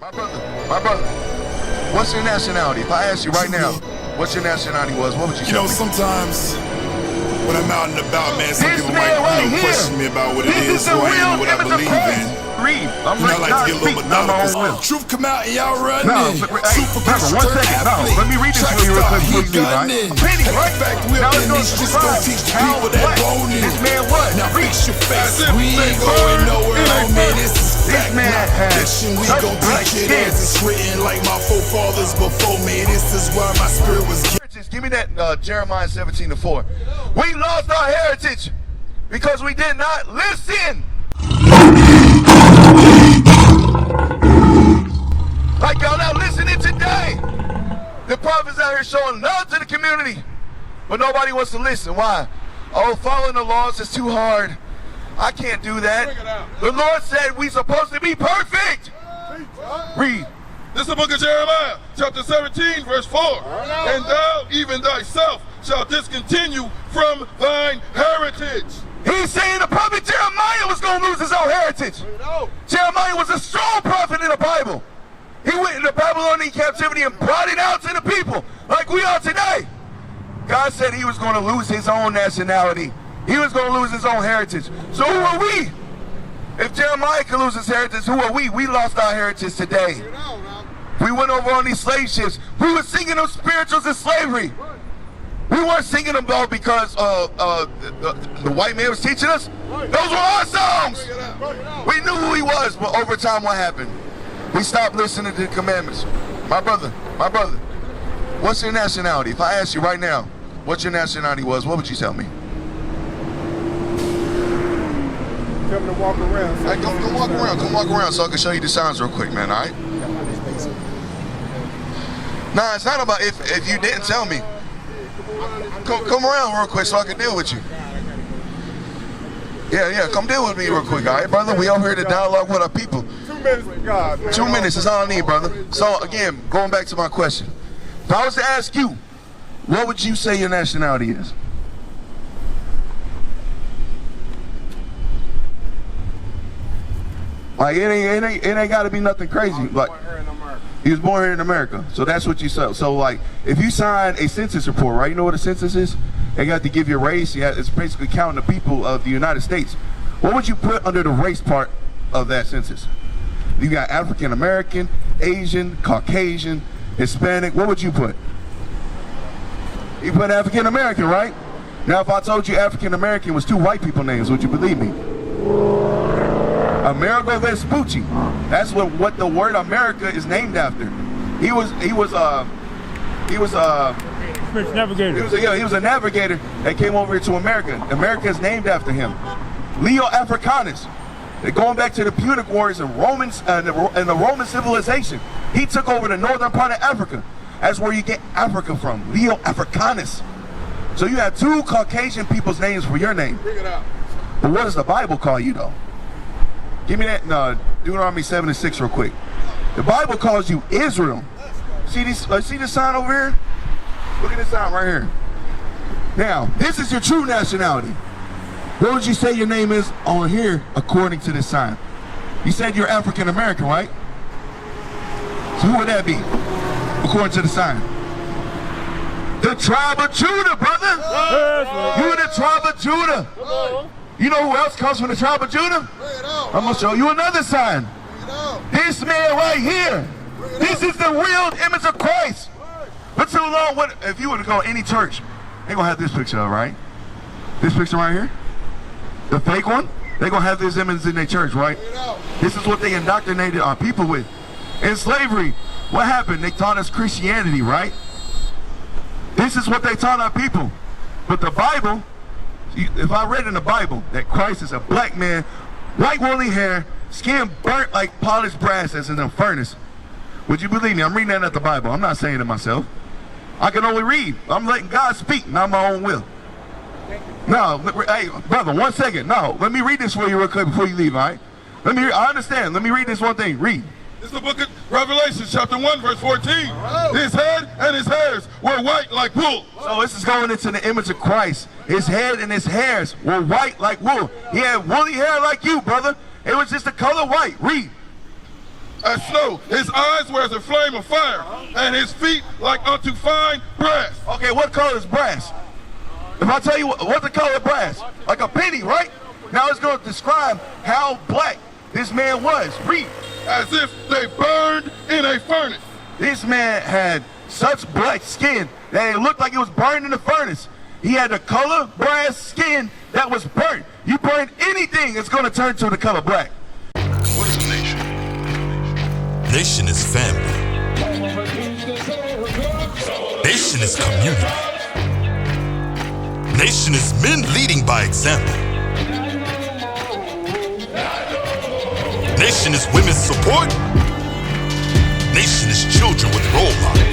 My brother, what's your nationality? If I asked you right now, what your nationality was, what would you say? You know, sometimes when I'm out and about, man, some people might question me about what it is, who I am, and what I believe in. I'm I like to get a little methodical. Truth come out and y'all run in. Truth for one second. No, let me read this for you real quick before you leave, right? Penny, right? Fact, we're in these streets gonna teach people that bone in. This man what? Now fix your face. We ain't going nowhere, homie. This is fact, not fiction. We gon' teach it as it's written, like my forefathers before me. This is why my spirit was given. Give me that Jeremiah 17:4. We lost our heritage because we did not listen. Like y'all not listening today. The prophets out here showing love to the community, but nobody wants to listen. Why? Oh, following the laws is too hard. I can't do that. The Lord said we supposed to be perfect. Read. This is the book of Jeremiah, chapter 17, verse 4. And thou, even thyself, shalt discontinue from thine heritage. He's saying the prophet Jeremiah was going to lose his own heritage. Jeremiah was a strong prophet in the Bible. He went into Babylonian captivity and brought it out to the people like we are today. God said he was going to lose his own nationality. He was going to lose his own heritage. So who are we? If Jeremiah can lose his heritage, who are we? We lost our heritage today. We went over on these slave ships. We were singing those spirituals in slavery. We weren't singing them though because the white man was teaching us. Those were our songs. We knew who he was, but over time what happened? We stopped listening to the commandments. My brother, what's your nationality? If I asked you right now what your nationality was, what would you tell me? Come to walk around. Hey, come walk around so I can show you the signs real quick, man, all right? Nah, it's not about if you didn't tell me. Come around real quick so I can deal with you. Yeah, come deal with me real quick, all right, brother? We over here to dialogue with our people. 2 minutes with God, man. 2 minutes is all I need, brother. So, again, going back to my question. If I was to ask you, what would you say your nationality is? Like, it ain't got to be nothing crazy. Like, he was born here in America, so that's what you said. So, like, if you sign a census report, right? You know what a census is? They got to give you a race. It's basically counting the people of the United States. What would you put under the race part of that census? You got African American, Asian, Caucasian, Hispanic. What would you put? You put African American, right? Now, if I told you African American was two white people names, would you believe me? Amerigo Vespucci. That's what the word America is named after. He was a navigator that came over here to America. America is named after him. Leo Africanus. They're going back to the Punic Wars and Romans and the Roman civilization. He took over the northern part of Africa. That's where you get Africa from. Leo Africanus. So you have two Caucasian people's names for your name. Bring it out. But what does the Bible call you though? Give me that Deuteronomy 7:6 real quick. The Bible calls you Israel. See this sign over here? Look at this sign right here. Now, this is your true nationality. What would you say your name is on here according to this sign? You said you're African American, right? So who would that be according to the sign? The tribe of Judah, brother. You're the tribe of Judah. You know who else comes from the tribe of Judah? I'm going to show you another sign. This man right here. This is the real image of Christ. But too long, if you were to go to any church, they're going to have this picture, right? This picture right here. The fake one, they're going to have this image in their church, right? This is what they indoctrinated our people with. In slavery, what happened? They taught us Christianity, right? This is what they taught our people. But the Bible, if I read in the Bible that Christ is a black man, white woolly hair, skin burnt like polished brass as in a furnace, would you believe me? I'm reading that at the Bible. I'm not saying it myself. I can only read. I'm letting God speak, not my own will. No, hey, brother, 1 second. No, let me read this for you real quick before you leave, all right? I understand. Let me read this one thing. Read. This is the book of Revelation, chapter 1, verse 14. His head and his hairs were white like wool. So this is going into the image of Christ. His head and his hairs were white like wool. He had woolly hair like you, brother. It was just the color white. Read. as snow. His eyes were as a flame of fire, and his feet like unto fine brass. Okay, what color is brass? If I tell you what the color of brass, like a penny, right? Now it's going to describe how black this man was. Read. As if they burned in a furnace. This man had such black skin that it looked like it was burned in the furnace. He had the color brass skin that was burnt. You burn anything, it's going to turn to the color black. What is a nation? Nation is family. Nation is community. Nation is men leading by example. Nation is women's support. Nation is children with role models.